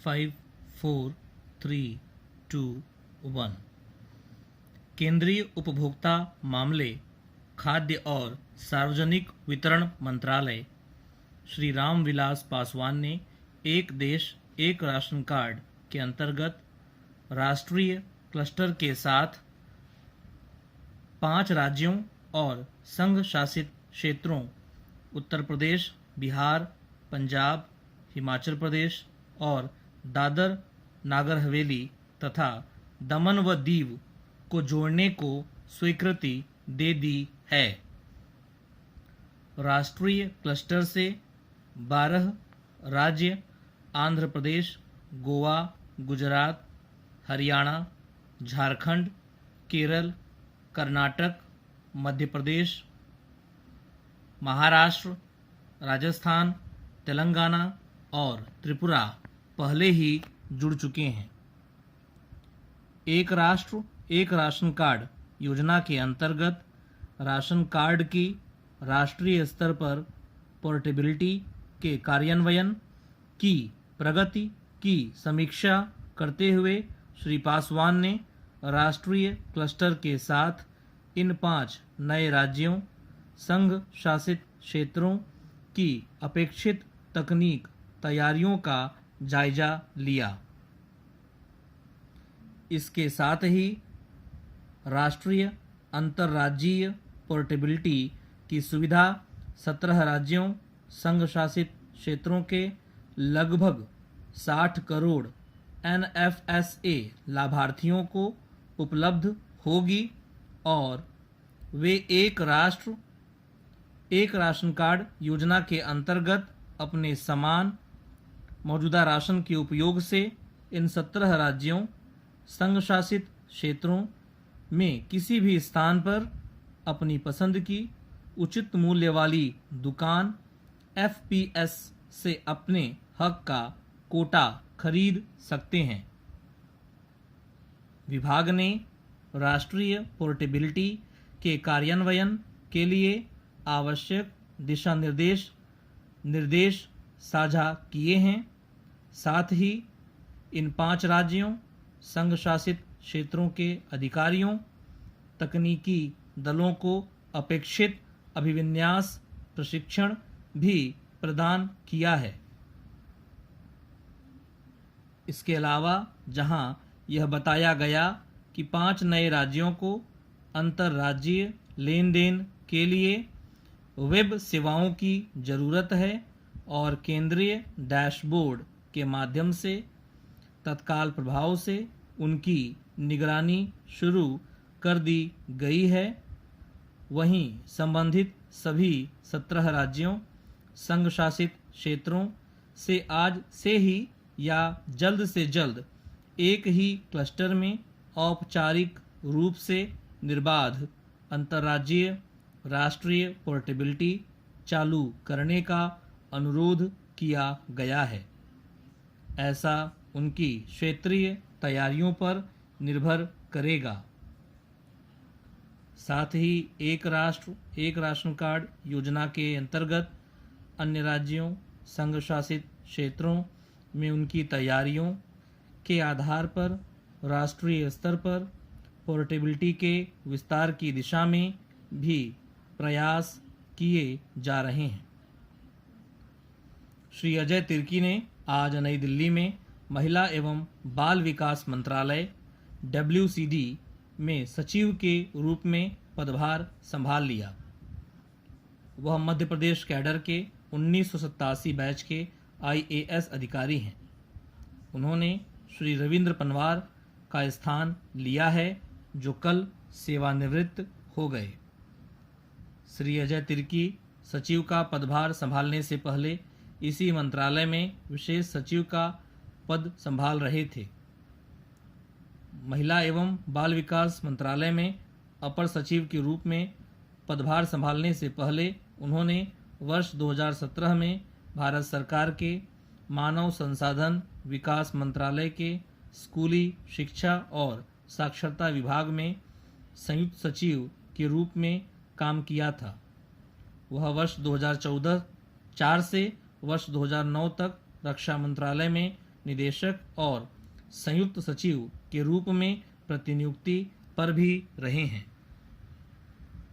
54321। केंद्रीय उपभोक्ता मामले, खाद्य और सार्वजनिक वितरण मंत्रालय श्री रामविलास पासवान ने एक देश एक राशन कार्ड के अंतर्गत राष्ट्रीय क्लस्टर के साथ 5 राज्यों और संघ शासित क्षेत्रों उत्तर प्रदेश, बिहार, पंजाब, हिमाचल प्रदेश और दादर नागर हवेली तथा दमन व दीव को जोड़ने को स्वीकृति दे दी है। राष्ट्रीय क्लस्टर से 12 राज्य आंध्र प्रदेश, गोवा, गुजरात, हरियाणा, झारखंड, केरल, कर्नाटक, मध्य प्रदेश, महाराष्ट्र, राजस्थान, तेलंगाना और त्रिपुरा पहले ही जुड़ चुके हैं। एक राष्ट्र एक राशन कार्ड योजना के अंतर्गत राशन कार्ड की राष्ट्रीय स्तर पर पोर्टेबिलिटी के कार्यान्वयन की प्रगति की समीक्षा करते हुए श्री पासवान ने राष्ट्रीय क्लस्टर के साथ इन 5 नए राज्यों संघ शासित क्षेत्रों की अपेक्षित तकनीक तैयारियों का जायजा लिया। इसके साथ ही राष्ट्रीय अंतर्राज्यीय पोर्टेबिलिटी की सुविधा 17 राज्यों संघ शासित क्षेत्रों के लगभग 60 करोड़ NFSA लाभार्थियों को उपलब्ध होगी और वे एक राष्ट्र एक राशन कार्ड योजना के अंतर्गत अपने समान मौजूदा राशन के उपयोग से इन 17 राज्यों संघ शासित क्षेत्रों में किसी भी स्थान पर अपनी पसंद की उचित मूल्य वाली दुकान FPS से अपने हक का कोटा खरीद सकते हैं। विभाग ने राष्ट्रीय पोर्टेबिलिटी के कार्यान्वयन के लिए आवश्यक दिशा निर्देश साझा किए हैं। साथ ही इन 5 राज्यों संघ शासित क्षेत्रों के अधिकारियों तकनीकी दलों को अपेक्षित अभिविन्यास प्रशिक्षण भी प्रदान किया है। इसके अलावा जहां यह बताया गया कि 5 नए राज्यों को अंतर्राज्यीय लेन देन के लिए वेब सेवाओं की जरूरत है और केंद्रीय डैशबोर्ड के माध्यम से तत्काल प्रभाव से उनकी निगरानी शुरू कर दी गई है, वहीं संबंधित सभी 17 राज्यों संघ शासित क्षेत्रों से आज से ही या जल्द से जल्द एक ही क्लस्टर में औपचारिक रूप से निर्बाध अंतर्राज्यीय राष्ट्रीय पोर्टेबिलिटी चालू करने का अनुरोध किया गया है। ऐसा उनकी क्षेत्रीय तैयारियों पर निर्भर करेगा। साथ ही एक राष्ट्र एक राशन कार्ड योजना के अंतर्गत अन्य राज्यों संघ शासित क्षेत्रों में उनकी तैयारियों के आधार पर राष्ट्रीय स्तर पर पोर्टेबिलिटी के विस्तार की दिशा में भी प्रयास किए जा रहे हैं। श्री अजय तिर्की ने आज नई दिल्ली में महिला एवं बाल विकास मंत्रालय WCD में सचिव के रूप में पदभार संभाल लिया। वह मध्य प्रदेश कैडर के 1987 बैच के IAS अधिकारी हैं। उन्होंने श्री रविंद्र पनवार का स्थान लिया है जो कल सेवानिवृत्त हो गए। श्री अजय तिर्की सचिव का पदभार संभालने से पहले इसी मंत्रालय में विशेष सचिव का पद संभाल रहे थे। महिला एवं बाल विकास मंत्रालय में अपर सचिव के रूप में पदभार संभालने से पहले उन्होंने वर्ष 2017 में भारत सरकार के मानव संसाधन विकास मंत्रालय के स्कूली शिक्षा और साक्षरता विभाग में संयुक्त सचिव के रूप में काम किया था। वह वर्ष 2014 से वर्ष 2009 तक रक्षा मंत्रालय में निदेशक और संयुक्त सचिव के रूप में प्रतिनियुक्ति पर भी रहे हैं।